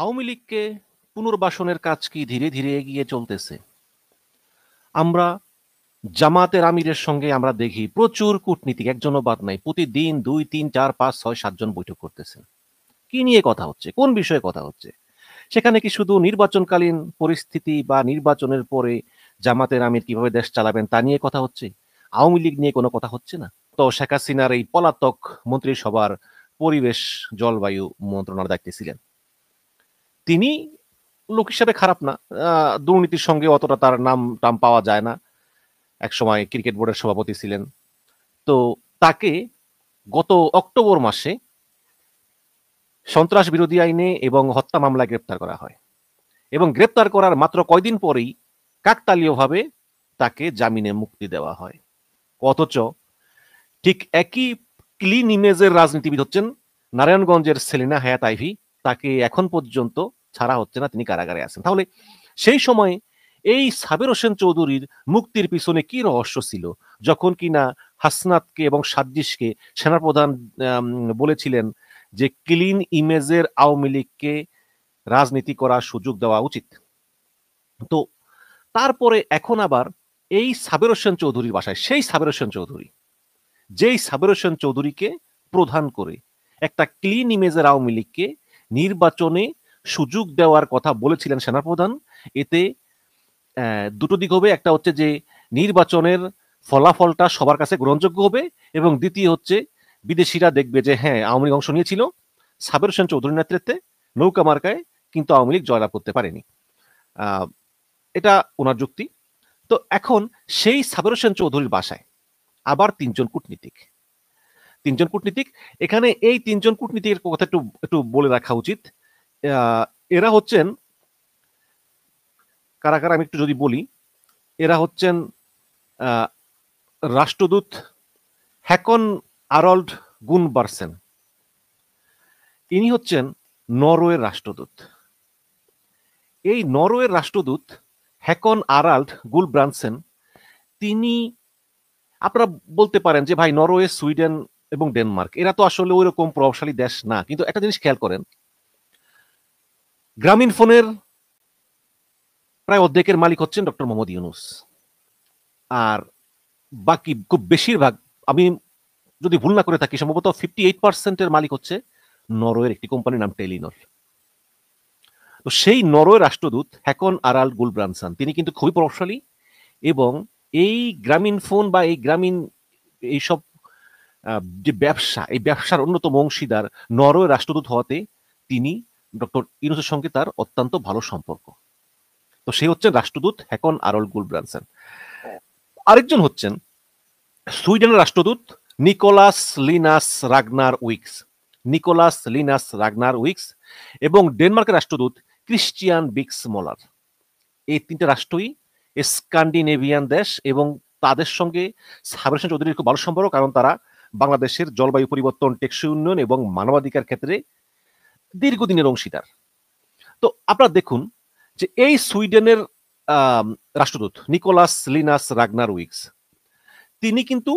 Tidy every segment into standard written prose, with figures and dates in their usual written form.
আওয়ামী লীগকে পুনর্বাসনের কাজ কি ধীরে ধীরে এগিয়ে চলতেছে? আমরা জামাতের আমিরের সঙ্গে আমরা দেখি প্রচুর কূটনীতিক, একজনও বাদ নাই, প্রতিদিন ২, ৩, ৪, ৫, ৬, ৭ জন বৈঠক করতেছেন। কি নিয়ে কথা হচ্ছে? কোন বিষয়ে কথা হচ্ছে? সেখানে কি শুধু নির্বাচনকালীন পরিস্থিতি বা নির্বাচনের পরে জামাতের আমির কিভাবে দেশ চালাবেন তা নিয়ে কথা হচ্ছে? আওয়ামী লীগ নিয়ে কোনো কথা হচ্ছে না? তো শেখ হাসিনার এই পলাতক মন্ত্রিসভার পরিবেশ জলবায়ু মন্ত্রণালয়ের দায়িত্বে ছিলেন। তিনি লোক হিসাবে খারাপ না। দুর্নীতির সঙ্গে অতটা তার নাম টাম পাওয়া যায় না। একসময় ক্রিকেট বোর্ডের সভাপতি ছিলেন। তো তাকে গত অক্টোবর মাসে সন্ত্রাস বিরোধী আইনে এবং হত্যা মামলায় গ্রেপ্তার করা হয় এবং গ্রেপ্তার করার মাত্র কয়দিন পরেই কাকতালীয়ভাবে তাকে জামিনে মুক্তি দেওয়া হয়। অথচ ঠিক একই ক্লিন ইমেজের রাজনীতিবিদ হচ্ছেন নারায়ণগঞ্জের সেলিনা হায়াৎ আইভী। তাকে এখন পর্যন্ত ছাড়া হচ্ছে না, তিনি কারাগারে আছেন। তাহলে সেই সময়ে এই সাবের হোসেন চৌধুরীর মুক্তির পিছনে কি রহস্য ছিল, যখন কিনা হাসনাতকে এবং সাদ্দিসকে সেনাপ্রধান বলেছিলেন যে ক্লিন ইমেজের আওয়ামী লীগকে রাজনীতি করার সুযোগ দেওয়া উচিত। তো তারপরে এখন আবার এই সাবের হোসেন চৌধুরীর বাসায়, সেই সাবের হোসেন চৌধুরী যেই সাবের হোসেন চৌধুরীকে প্রধান করে একটা ক্লিন ইমেজের আওয়ামী লীগকে নির্বাচনে সুযোগ দেওয়ার কথা বলেছিলেন সেনাপ্রধান। এতে দুটো দিক হবে। একটা হচ্ছে যে নির্বাচনের ফলাফলটা সবার কাছে গ্রহণযোগ্য হবে, এবং দ্বিতীয় হচ্ছে বিদেশিরা দেখবে যে হ্যাঁ, আওয়ামী লীগ অংশ নিয়েছিল সাবের হোসেন চৌধুরীর নেতৃত্বে নৌকা মার্কায়, কিন্তু আওয়ামী লীগ জয়লাভ করতে পারেনি। এটা ওনার যুক্তি। তো এখন সেই সাবের হোসেন চৌধুরীর বাসায় আবার তিনজন কূটনীতিক। এখানে এই তিনজন কূটনীতিকের কথা একটু একটু বলে রাখা উচিত। এরা হচ্ছেন কারা কারা আমি একটু যদি বলি। এরা হচ্ছেন রাষ্ট্রদূত হ্যাকন আরল্ড গুনবার্সেন, ইনি হচ্ছেন নরওয়ের রাষ্ট্রদূত। এই নরওয়ের রাষ্ট্রদূত হ্যাকন আরাল্ড গুলব্রান্সেন, তিনি, আপনারা বলতে পারেন যে ভাই নরওয়ে, সুইডেন এবং ডেনমার্ক এরা তো আসলে ওই রকম প্রভাবশালী দেশ না, কিন্তু একটা জিনিস খেয়াল করেন, গ্রামীণ ফোনের প্রায় অর্ধেকের মালিক হচ্ছেন ডক্টর মোহাম্মদ ইউনুস, আর বাকি খুব বেশিরভাগ, আমি যদি ভুল না করে থাকি, সম্ভবত 58% মালিক হচ্ছে নরওয়ের একটি কোম্পানির নাম টেলিনর। তো সেই নরওয়ের রাষ্ট্রদূত হ্যাকন আরাল্ড গুলব্রানসন, তিনি কিন্তু খুবই প্রভাবশালী, এবং এই গ্রামীণ ফোন বা এই গ্রামীণ এইসব যে ব্যবসা, এই ব্যবসার অন্যতম অংশীদার নরওয়ের রাষ্ট্রদূত হওয়াতে তিনি ডক্টর ইউনুসের সঙ্গে তার অত্যন্ত ভালো সম্পর্ক। তো সে হচ্ছেন রাষ্ট্রদূত হ্যাকন আরল্ড গুলব্রানসেন। আরেকজন হচ্ছেন সুইডেনের রাষ্ট্রদূত নিকোলাস লিনাস রাগনার উইক্স এবং ডেনমার্কের রাষ্ট্রদূত ক্রিশ্চিয়ান বিক্স মোলার। এই তিনটে রাষ্ট্রই স্ক্যান্ডিনেভিয়ান দেশ, এবং তাদের সঙ্গে সাবের হোসেন চৌধুরীর খুব ভালো সম্পর্ক, কারণ তারা বাংলাদেশের জলবায়ু পরিবর্তন, টেকসই উন্নয়ন এবং মানবাধিকার ক্ষেত্রে দীর্ঘদিনের অংশীদার। তো আপনারা দেখুন যে এই সুইডেনের রাষ্ট্রদূত নিকোলাস লিনাস রাগনার উইক্স, তিনি কিন্তু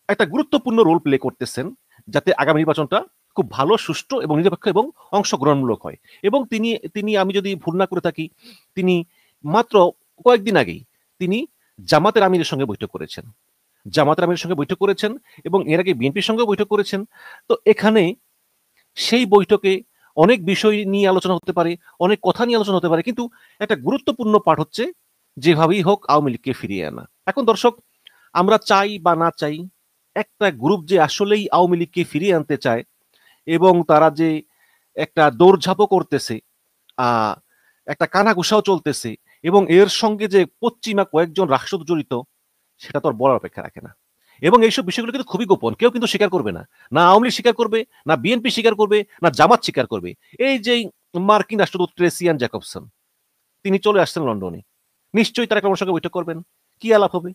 একটা গুরুত্বপূর্ণ রোল প্লে করতেছেন যাতে আগামী নির্বাচনটা খুব ভালো, সুষ্ঠু এবং নিরপেক্ষ এবং অংশগ্রহণমূলক হয়। এবং তিনি আমি যদি ভুল না করে থাকি, তিনি মাত্র কয়েকদিন আগেই তিনি জামাতের আমিরের সঙ্গে বৈঠক করেছেন এবং এর আগে বিএনপির সঙ্গে বৈঠক করেছেন। তো এখানে সেই বৈঠকে অনেক বিষয় নিয়ে আলোচনা হতে পারে, অনেক কথা নিয়ে আলোচনা হতে পারে, কিন্তু একটা গুরুত্বপূর্ণ পাঠ হচ্ছে যেভাবেই হোক আওয়ামী লীগকে ফিরিয়ে আনা। এখন দর্শক, আমরা চাই বা না চাই, একটা গ্রুপ যে আসলেই আওয়ামী লীগকে ফিরিয়ে আনতে চায় এবং তারা যে একটা দৌড়ঝাঁপও করতেছে, একটা কানাঘুষাও চলতেছে, এবং এর সঙ্গে যে পশ্চিমা কয়েকজন রাষ্ট্র জড়িত, সেটা তো আর বলার অপেক্ষা রাখে না। এবং এইসব বিষয়গুলো কিন্তু খুবই গোপন, কেউ কিন্তু স্বীকার করবে না। না আওয়ামী লীগ স্বীকার করবে, না বিএনপি স্বীকার করবে, না জামাত স্বীকার করবে। এই যে মার্কিন রাষ্ট্রদূত ট্রেসিয়ান জ্যাকবসন, তিনি চলে আসছেন লন্ডনে, নিশ্চয়ই তারা আমার সঙ্গে বৈঠক করবেন। কি আলাপ হবে?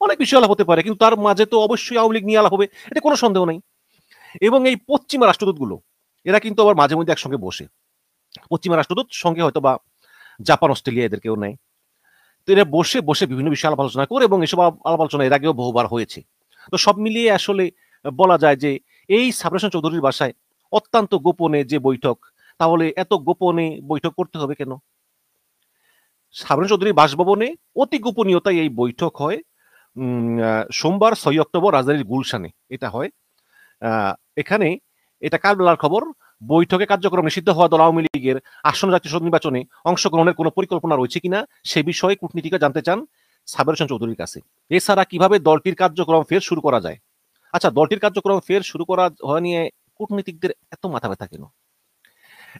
অনেক বিষয় আলাপ হতে পারে, কিন্তু তার মাঝে তো অবশ্যই আওয়ামী লীগ নিয়ে আলাপ হবে, এটা কোনো সন্দেহ নেই। এবং এই পশ্চিমা রাষ্ট্রদূতগুলো, এরা কিন্তু আবার মাঝে মধ্যে একসঙ্গে বসে, পশ্চিমা রাষ্ট্রদূত সঙ্গে হয়তো বা জাপান, অস্ট্রেলিয়া এদেরকেও নেয়। তো এরা বসে বসে বিভিন্ন বিষয়ে আলাপ আলোচনা করে, এবং এসব আলাপ আলোচনা এর আগেও বহুবার হয়েছে। তো সব মিলিয়ে আসলে বলা যায় যে এই সাবের হোসেন চৌধুরীর বাসায় অত্যন্ত গোপনে যে বৈঠক, তাহলে এত গোপনে বৈঠক করতে হবে কেন? সাবরেন চৌধুরী বাসভবনে অতি গোপনীয়তায় এই বৈঠক হয়। সোমবার 6 অক্টোবর রাজধানীর গুলশানে এটা হয়। এখানে এটা কাল বেলার খবর। বৈঠকে কার্যক্রম নিষিদ্ধ হওয়া দল আওয়ামী লীগের আসন্ন জাতীয় সংসদ নির্বাচনে অংশগ্রহণের কোনো পরিকল্পনা রয়েছে কিনা সে বিষয়ে কূটনীতিকরা জানতে চান সাবের হোসেন চৌধুরীর কাছে। এছাড়া কিভাবে দলটির কার্যক্রম ফের শুরু করা যায়। আচ্ছা, দলটির কার্যক্রম ফের শুরু করা হওয়া নিয়ে কূটনীতিকদের এত মাথা ব্যথা কেন?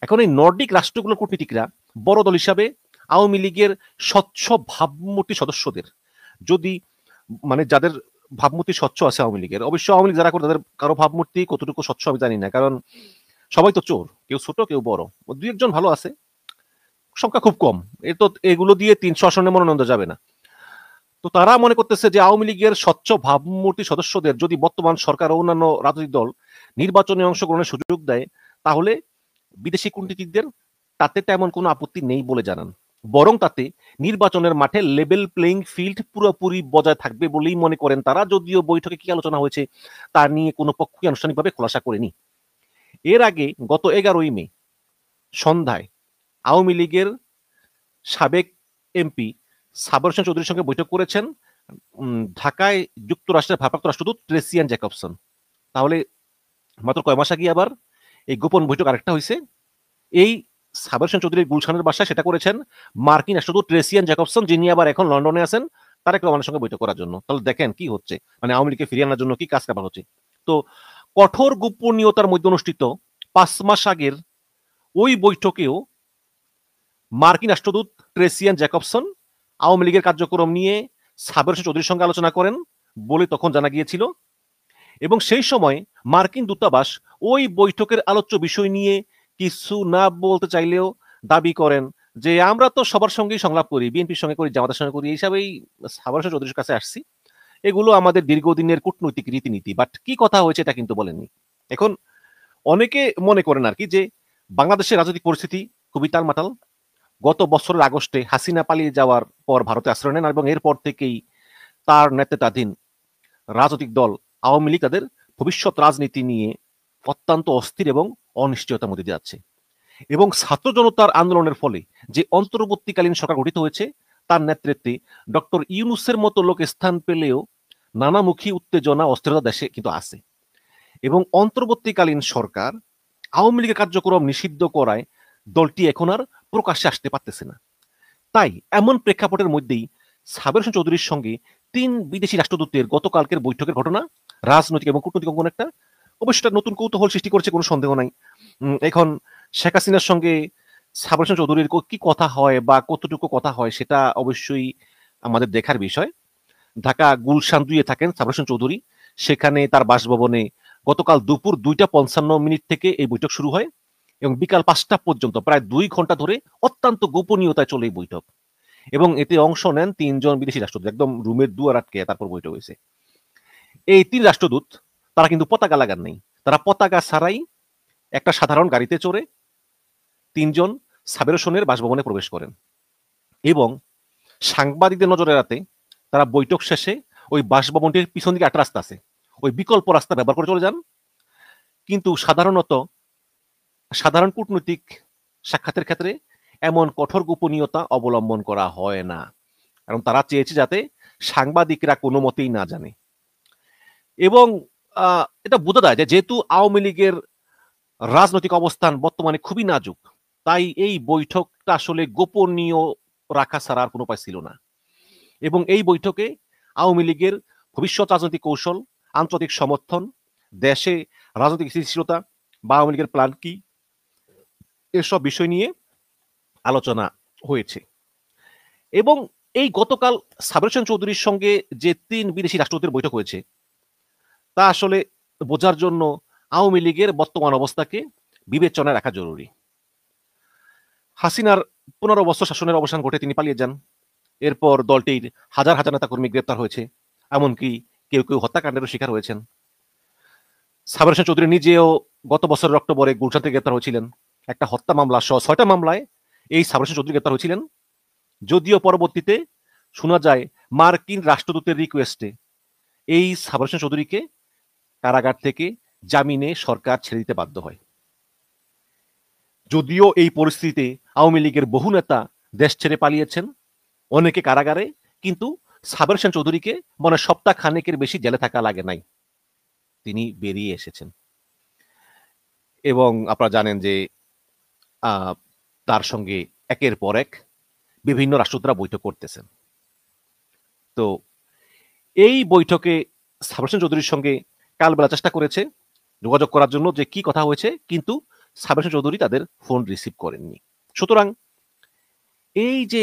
এখন এই নর্ডিক রাষ্ট্রগুলোর কূটনীতিকরা বড় দল হিসাবে আওয়ামী লীগের স্বচ্ছ ভাবমূর্তি সদস্যদের যদি মানে যাদের ভাবমূর্তি স্বচ্ছ আছে আওয়ামী লীগের, অবশ্য আওয়ামী লীগ যারা করে তাদের কারো ভাবমূর্তি কতটুকু স্বচ্ছ আমি জানি না, কারণ সবাই তো চোর, কেউ ছোট কেউ বড়, দুই একজন ভালো আছে, সংখ্যা খুব কম। এ তো এগুলো দিয়ে 300 আসনে মনোনয়ন যাবে না। তো তারা মনে করতেছে যে আওয়ামী লীগের স্বচ্ছ ভাবমূর্তি সদস্যদের যদি বর্তমান সরকার ও অন্যান্য রাজনৈতিক দল নির্বাচনে অংশগ্রহণের সুযোগ দেয়, তাহলে বিদেশি কূটনীতিকদের তাতে তেমন কোনো আপত্তি নেই বলে জানান। বরং তাতে নির্বাচনের মাঠে লেভেল প্লেইং ফিল্ড পুরোপুরি বজায় থাকবে বলেই মনে করেন তারা, যদিও বৈঠকে কি আলোচনা হয়েছে তা নিয়ে কোনো পক্ষই আনুষ্ঠানিকভাবে খোলাসা করেনি। এর আগে গত 11ই মে সন্ধ্যায় আওয়ামী লীগের সাবেক এমপি সাবর হোসেন চৌধুরীর সঙ্গে বৈঠক করেছেন ঢাকায় যুক্তরাষ্ট্রের ভারপ্রাপ্ত রাষ্ট্রদূত ট্রেসিয়ান জ্যাকবসন। তাহলে মাত্র কয় মাস আগে আবার এই গোপন বৈঠক আরেকটা হয়েছে। এই সাবর হোসেন চৌধুরীর গুলশানের বাসায় সেটা করেছেন মার্কিন রাষ্ট্রদূত ট্রেসিয়ান জ্যাকবসন, যিনি আবার এখন লন্ডনে আছেন তারেক রহমানের সঙ্গে বৈঠক করার জন্য। তাহলে দেখেন কি হচ্ছে, মানে আওয়ামী লীগকে ফিরিয়ে আনার জন্য কি কাজ কারবার হচ্ছে। তো কঠোর গোপনীয়তার মধ্যে অনুষ্ঠিত 5 মাস আগের ওই বৈঠকেও মার্কিন রাষ্ট্রদূত ট্রেসিয়ান জ্যাকবসন আওয়ামী লীগের কার্যক্রম নিয়ে সাবের হোসেন চৌধুরীর সঙ্গে আলোচনা করেন বলে তখন জানা গিয়েছিল। এবং সেই সময় মার্কিন দূতাবাস ওই বৈঠকের আলোচ্য বিষয় নিয়ে কিছু না বলতে চাইলেও দাবি করেন যে আমরা তো সবার সঙ্গেই সংলাপ করি, বিএনপির সঙ্গে করি, জামাতের সঙ্গে করি, এই হিসাবেই সাবের হোসেন চৌধুরীর কাছে আসছি। এগুলো আমাদের দীর্ঘদিনের কূটনৈতিক রীতিনীতি, বাট কি কথা হয়েছে এটা কিন্তু বলেননি। এখন অনেকে মনে করেন আর কি যে বাংলাদেশের রাজনৈতিক পরিস্থিতি খুবই টালমাটাল। গত বছরের আগস্টে হাসিনা পালিয়ে যাওয়ার পর ভারতে আশ্রয় নেন এবং এরপর থেকেই তার নেতৃত্বাধীন রাজনৈতিক দল আওয়ামী লীগ তাদের ভবিষ্যৎ রাজনীতি নিয়ে অত্যন্ত অস্থির এবং অনিশ্চয়তার মধ্যে যাচ্ছে। এবং ছাত্র জনতার আন্দোলনের ফলে যে অন্তর্বর্তীকালীন সরকার গঠিত হয়েছে তার নেতৃত্বে ডক্টর ইউনূসের মতো লোক স্থান পেলেও নানামুখী উত্তেজনা অস্থিরতা দেশে কিন্তু আছে। এবং অন্তর্বর্তীকালীন সরকার আওয়ামী লীগের কার্যক্রম নিষিদ্ধ করায় দলটি এখন আর প্রকাশ্যে আসতে পারতেছে না। তাই এমন প্রেক্ষাপটের মধ্যেই সাবের হোসেন চৌধুরীর সঙ্গে 3 বিদেশি রাষ্ট্রদূতের গতকালকের বৈঠকের ঘটনা রাজনৈতিক এবং কূটনৈতিক অঙ্গন একটা অবশ্যই নতুন কৌতূহল সৃষ্টি করেছে, কোনো সন্দেহ নাই। এখন শেখ হাসিনার সঙ্গে সাবের হোসেন চৌধুরীর কি কথা হয় বা কতটুকু কথা হয় সেটা অবশ্যই আমাদের দেখার বিষয়। ঢাকা গুলশান 2-এ থাকেন সাবের হোসেন চৌধুরী, সেখানে তার বাসভবনে গতকাল দুপুর 2:55 থেকে এই বৈঠক শুরু হয় এবং বিকাল 5টা পর্যন্ত প্রায় 2 ঘন্টা ধরে অত্যন্ত গোপনীয়তায় চলে এই বৈঠক। এবং এতে অংশ নেন 3 জন বিদেশি রাষ্ট্রদূত, একদম রুমের দুয়ার আটকে তারপর বৈঠক হয়েছে। এই 3 রাষ্ট্রদূত তারা কিন্তু পতাকা লাগান নাই, তারা পতাকা ছাড়াই একটা সাধারণ গাড়িতে চড়ে 3 জন সাবের হোসেনের বাসভবনে প্রবেশ করেন এবং সাংবাদিকদের নজরে এড়াতে তারা বৈঠক শেষে ওই বাসভবনটির পিছন দিকে একটা রাস্তা আছে, ওই বিকল্প রাস্তা ব্যবহার করে চলে যান। কিন্তু সাধারণ কূটনৈতিক সাক্ষাতের ক্ষেত্রে এমন কঠোর গোপনীয়তা অবলম্বন করা হয় না, কারণ তারা চেয়েছে যাতে সাংবাদিকরা কোনো মতেই না জানে। এবং এটা বোঝা যায় যে যেহেতু আওয়ামী লীগের রাজনৈতিক অবস্থান বর্তমানে খুবই নাজুক, তাই এই বৈঠকটা আসলে গোপনীয় রাখা ছাড়া আর কোনো উপায় ছিল না। এবং এই বৈঠকে আওয়ামী লীগের ভবিষ্যৎ রাজনৈতিক কৌশল, আন্তর্জাতিক সমর্থন, দেশে রাজনৈতিক স্থিতিশীলতা বা আওয়ামী লীগের প্ল্যান কি, এসব বিষয় নিয়ে আলোচনা হয়েছে। এবং এই গতকাল সাবের হোসেন চৌধুরীর সঙ্গে যে 3 বিদেশি রাষ্ট্রদূতের বৈঠক হয়েছে তা আসলে বোঝার জন্য আওয়ামী লীগের বর্তমান অবস্থাকে বিবেচনায় রাখা জরুরি। হাসিনার 15 বছর শাসনের অবসান ঘটে তিনি পালিয়ে যান। এরপর দলটির হাজার হাজার নেতাকর্মী গ্রেপ্তার হয়েছে, এমনকি কেউ কেউ হত্যাকাণ্ডেরও শিকার হয়েছেন। সাবের হোসেন চৌধুরী নিজেও গত বছরের অক্টোবরে গুলশান থেকে গ্রেপ্তার হয়েছিলেন। একটা হত্যা মামলা সহ 6টা মামলায় এই সাবের হোসেন চৌধুরী গ্রেপ্তার হয়েছিলেন, যদিও পরবর্তীতে শোনা যায় মার্কিন রাষ্ট্রদূতের রিকোয়েস্টে এই সাবের হোসেন চৌধুরীকে কারাগার থেকে জামিনে সরকার ছেড়ে দিতে বাধ্য হয়। যদিও এই পরিস্থিতিতে আওয়ামী লীগের বহু নেতা দেশ ছেড়ে পালিয়েছেন, অনেকে কারাগারে, কিন্তু সাবের হোসেন চৌধুরীকে মনে সপ্তাহ খানেকের বেশি জেলে থাকা লাগে নাই, তিনি বেরিয়ে এসেছেন। এবং আপনারা জানেন যে তার সঙ্গে একের পর এক বিভিন্ন রাষ্ট্রদূতরা বৈঠক করতেছেন। তো এই বৈঠকে সাবের হোসেন চৌধুরীর সঙ্গে কালবেলা চেষ্টা করেছে যোগাযোগ করার জন্য যে কি কথা হয়েছে, কিন্তু সাবের হোসেন চৌধুরী তাদের ফোন রিসিভ করেননি। সুতরাং এই যে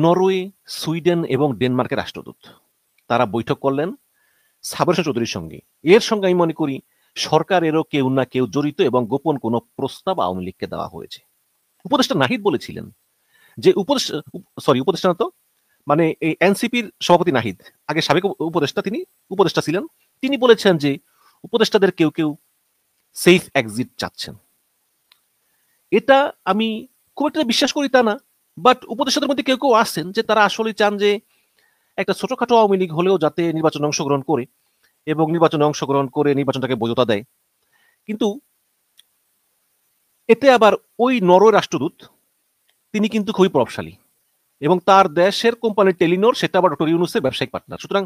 নরওয়ে, সুইডেন এবং ডেনমার্কের রাষ্ট্রদূত তারা বৈঠক করলেন সাবের হোসেন চৌধুরীর সঙ্গে, এর সঙ্গে আমি মনে করি সরকারেরও কেউ না কেউ জড়িত এবং গোপন কোনো প্রস্তাব আওয়ামী লীগকে দেওয়া হয়েছে। উপদেষ্টা নাহিদ বলেছিলেন যে উপদেষ্টা না তো মানে এই এনসিপির সভাপতি নাহিদ, আগে সাবেক উপদেষ্টা, তিনি উপদেষ্টা ছিলেন, তিনি বলেছেন যে উপদেষ্টাদের কেউ কেউ সেফ এক্সিট চাচ্ছেন। এটা আমি খুব একটা বিশ্বাস করি তা না, বাট উপদেষ্টাদের মধ্যে কেউ কেউ আছেন যে তারা আসলে চান যে একটা ছোটখাটো আওয়ামী লীগ হলেও যাতে নির্বাচনে অংশগ্রহণ করে এবং নির্বাচনে অংশগ্রহণ করে নির্বাচনটাকে বৈধতা দেয়। কিন্তু এতে আবার ওই নরওয়ে রাষ্ট্রদূত তিনি কিন্তু খুবই প্রভাবশালী এবং তার দেশের কোম্পানি টেলিনোর সেটা আবার ডক্টর ইউনুসের ব্যবসায়িক পার্টনার, সুতরাং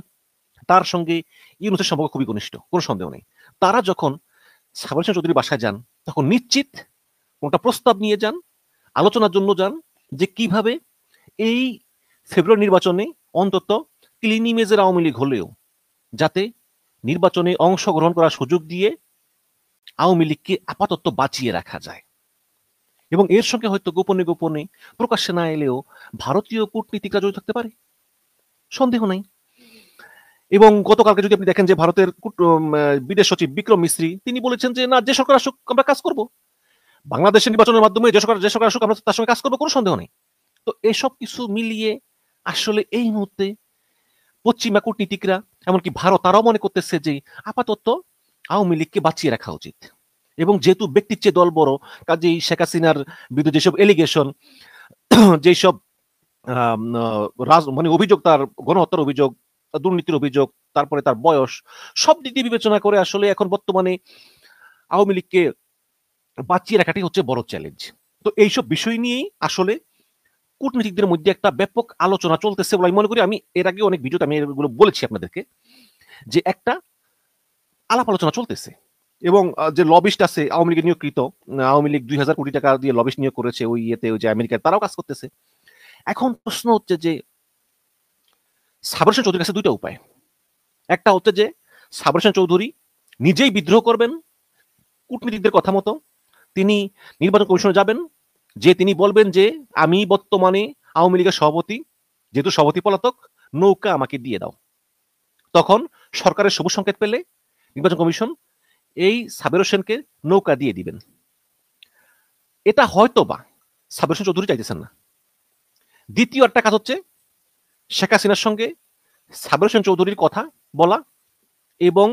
তার সঙ্গে ইউনুসের সম্পর্ক খুবই ঘনিষ্ঠ, কোনো সন্দেহ নেই। তারা যখন সাবের হোসেন চৌধুরীর বাসায় যান তখন নিশ্চিত কোনটা প্রস্তাব নিয়ে যান, আলোচনার জন্য যান যে কিভাবে এই ফেব্রুয়ারি নির্বাচনে অন্তত ক্লিন ইমেজের আওয়ামী লীগ হলেও যাতে নির্বাচনে অংশগ্রহণ করার সুযোগ দিয়ে আওয়ামী লীগকে আপাতত বাঁচিয়ে রাখা যায়। এবং এর সঙ্গে হয়তো গোপনে গোপনে প্রকাশ্যে না এলেও ভারতীয় কূটনীতিকরা জড়িত থাকতে পারে, সন্দেহ নাই। এবং গতকালকে যদি আপনি দেখেন যে ভারতের বিদেশ সচিব বিক্রম মিশ্রি তিনি বলেছেন যে না, যে সরকার আসুক আমরা কাজ করব, বাংলাদেশের নির্বাচনের মাধ্যমে যে সরকার আসুক আমরা তার সঙ্গে কাজ করবো, কোনো সন্দেহ নেই। তো এসব কিছু মিলিয়ে আসলে এই মুহূর্তে পশ্চিমা কূটনীতিকরা এমনকি ভারত তারাও মনে করতেছে যে আপাতত আওয়ামী লীগকে বাঁচিয়ে রাখা উচিত। এবং যেহেতু ব্যক্তির চেয়ে দল বড়, কাজেই শেখ হাসিনার বিরুদ্ধে যেসব এলিগেশন, যেসব মানে অভিযোগ, তার গণহত্যার অভিযোগ, দুর্নীতির অভিযোগ, তারপরে তার বয়স, সব দিক দিয়ে বিবেচনা করে আসলে এখন বর্তমানে আওয়ামী লীগকে বাঁচিয়ে রাখাটাই হচ্ছে বড় চ্যালেঞ্জ। তো এইসব বিষয় নিয়েই আসলে কূটনীতিকদের মধ্যে একটা ব্যাপক আলোচনা চলতেছে বলে আমি মনে করি। আমি এর আগে অনেক ভিডিওতে আমি এগুলো বলেছি আপনাদেরকে যে একটা আলাপ আলোচনা চলতেছে এবং যে লবিস্ট আছে আওয়ামী লীগের নিয়োগকৃত, আওয়ামী লীগ 2000 কোটি টাকা দিয়ে লবিস্ট নিয়োগ করেছে ওই ইয়েতে, ওই যে আমেরিকায়, তারাও কাজ করতেছে। এখন প্রশ্ন হচ্ছে যে সাবের হোসেন চৌধুরীর কাছে দুইটা উপায়। একটা হচ্ছে যে সাবের হোসেন চৌধুরী নিজেই বিদ্রোহ করবেন কূটনীতিকদের কথা মতো, তিনি নির্বাচন কমিশনে যাবেন, যে তিনি বলবেন যে আমি বর্তমানে আওয়ামী লীগের সভাপতি, যেহেতু সভাপতি পলাতক, নৌকা আমাকে দিয়ে দাও। তখন সরকারের সবুজ সংকেত পেলে নির্বাচন কমিশন এই সাবের হোসেনকে নৌকা দিয়ে দিবেন। এটা হয়তো বা সাবের হোসেন চৌধুরী চাইতেছেন না। দ্বিতীয় একটা কাজ হচ্ছে শেখ হাসিনার সঙ্গে সাবের হোসেন চৌধুরীর কথা বলা এবং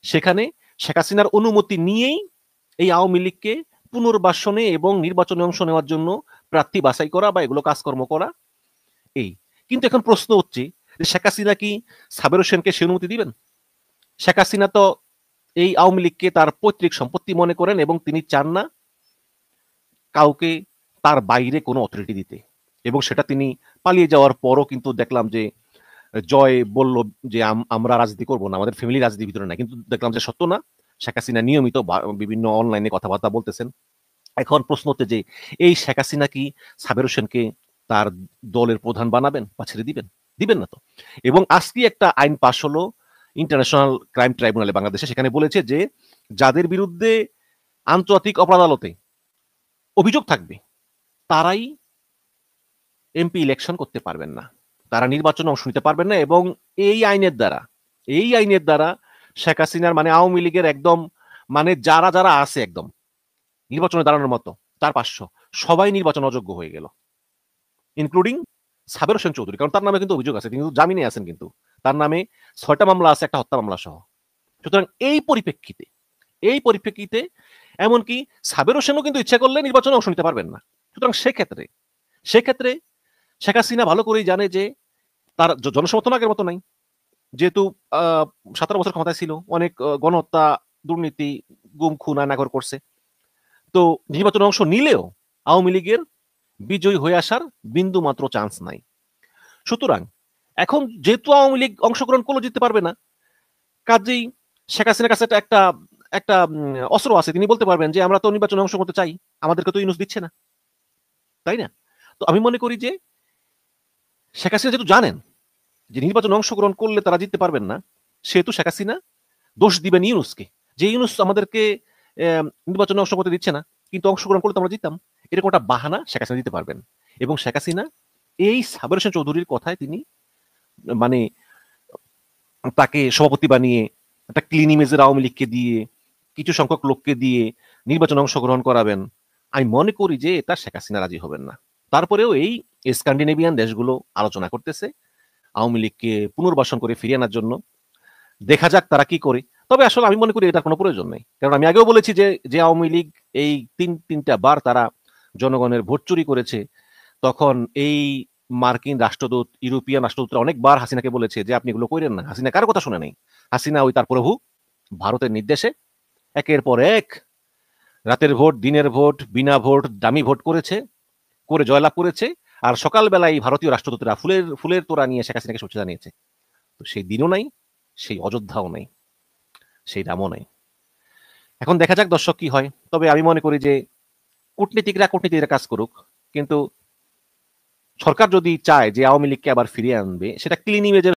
সেখানে শেখ হাসিনার অনুমতি নিয়েই এই আওয়ামী লীগকে পুনর্বাসনে এবং নির্বাচনে অংশ নেওয়ার জন্য প্রার্থী বাছাই করা বা এগুলো কাজকর্ম করা। এই কিন্তু এখন প্রশ্ন হচ্ছে যে শেখ হাসিনা কি সাবের হোসেনকে সে অনুমতি দিবেন? শেখ হাসিনা তো এই আওয়ামী লীগকে তার পৈতৃক সম্পত্তি মনে করেন এবং তিনি চান না কাউকে তার বাইরে কোনো অথরিটি দিতে। এবং সেটা তিনি পালিয়ে যাওয়ার পরও কিন্তু দেখলাম যে জয় বলল যে আমরা রাজনীতি করবো না, আমাদের ফ্যামিলি রাজনীতির ভিতরে না, কিন্তু দেখলাম যে সত্য না, শেখ হাসিনা নিয়মিত বিভিন্ন অনলাইনে কথাবার্তা বলতেছেন। এখন প্রশ্ন হচ্ছে যে এই শেখ হাসিনা কি সাবের হোসেনকে তার দলের প্রধান বানাবেন বা ছেড়ে দিবেন? দিবেন না তো। এবং আজকে একটা আইন পাশ হলো ইন্টারন্যাশনাল ক্রাইম ট্রাইব্যুনালে বাংলাদেশে, সেখানে বলেছে যে যাদের বিরুদ্ধে আন্তর্জাতিক অপরাধ আদালতে অভিযোগ থাকবে তারাই এমপি ইলেকশন করতে পারবেন না, তারা নির্বাচনে অংশ নিতে পারবেন না। এবং এই আইনের দ্বারা শেখ হাসিনার মানে আওয়ামী লীগের একদম মানে যারা যারা আছে একদম নির্বাচনে দাঁড়ানোর মতো 400-500 সবাই নির্বাচন অযোগ্য হয়ে গেল, ইনক্লুডিং সাবের হোসেন চৌধুরী, কারণ তার নামে কিন্তু অভিযোগ আছে, তিনি কিন্তু জামিনে আছেন, কিন্তু তার নামে 6টা মামলা আছে, একটা হত্যা মামলা সহ। সুতরাং এই পরিপ্রেক্ষিতে এমনকি সাবের হোসেনও কিন্তু ইচ্ছা করলে নির্বাচনে অংশ নিতে পারবেন না। সুতরাং সেক্ষেত্রে শেখ হাসিনা ভালো করেই জানে যে তার জনসমর্থন আগের মতো নাই, যেহেতু 17 বছর ক্ষমতায় ছিল, অনেক গণহত্যা, দুর্নীতি, গুম খুন আয়নাঘর করছে। তো নির্বাচনে অংশ নিলেও আওয়ামী লীগের বিজয়ী হয়ে আসার বিন্দু মাত্র চান্স নাই। সুতরাং এখন যেহেতু আওয়ামী লীগ অংশগ্রহণ করলে জিততে পারবে না, কাজেই শেখ হাসিনার কাছে একটা একটা অস্ত্র আছে, তিনি বলতে পারবেন যে আমরা তো নির্বাচনে অংশ করতে চাই, আমাদেরকে তো ইউনূস দিচ্ছে না, তাই না? তো আমি মনে করি যে শেখ হাসিনা যেহেতু জানেন যে নির্বাচনে অংশগ্রহণ করলে তারা জিততে পারবেন না, সেহেতু শেখ হাসিনা দোষ দিবেন ইউনূসকে, যে ইউনূস আমাদেরকে নির্বাচনে অংশ করতে দিচ্ছে না, কিন্তু অংশগ্রহণ করলে তো আমরা জিততাম। এরকম একটা বাহানা শেখ হাসিনা দিতে পারবেন। এবং শেখ হাসিনা এই সাবের হোসেন চৌধুরীর কথায় তিনি মানে তাকে সভাপতি বানিয়ে একটা ক্লিন ইমেজের আওয়ামী লীগকে দিয়ে কিছু সংখ্যক লোককে দিয়ে নির্বাচনে অংশগ্রহণ করাবেন। আমি মনে করি যে এটা শেখ হাসিনা রাজি হবেন না। তারপরেও এই স্ক্যান্ডিনেভিয়ান দেশগুলো আলোচনা করতেছে আওয়ামী লীগকে পুনর্বাসন করে ফিরিয়ে আনার জন্য। দেখা যাক তারা কি করে। তবে আসলে আমি মনে করি এটার কোনো প্রয়োজন নেই, কারণ আমি আগেও বলেছি যে যে আওয়ামী লীগ এই তিনটা বার তারা জনগণের ভোট চুরি করেছে, তখন এই মার্কিন রাষ্ট্রদূত, ইউরোপিয়ান রাষ্ট্রদূতরা অনেকবার হাসিনাকে বলেছে যে আপনি এগুলো করেন না। হাসিনা কারো কথা শুনে নেই। হাসিনা ওই তার প্রভু ভারতের নির্দেশে একের পর এক রাতের ভোট, দিনের ভোট, বিনা ভোট, দামি ভোট করেছে, করে জয়লাভ করেছে। আর সকালবেলায় ভারতীয় রাষ্ট্রদূতরা ফুলের তোড়া নিয়ে শেখ হাসিনাকে শুভেচ্ছা জানিয়েছে। তো সেই দিনও নাই, সেই অযোধ্যাও নাই, সেই রামও নাই। এখন দেখা যাক দর্শক কি হয়। তবে আমি মনে করি যে কূটনীতিকরা কাজ করুক, কিন্তু সরকার যদি চায় যে আওয়ামী লীগকে আবার ফিরিয়ে আনবে, সেটা ক্লিন ইমেজের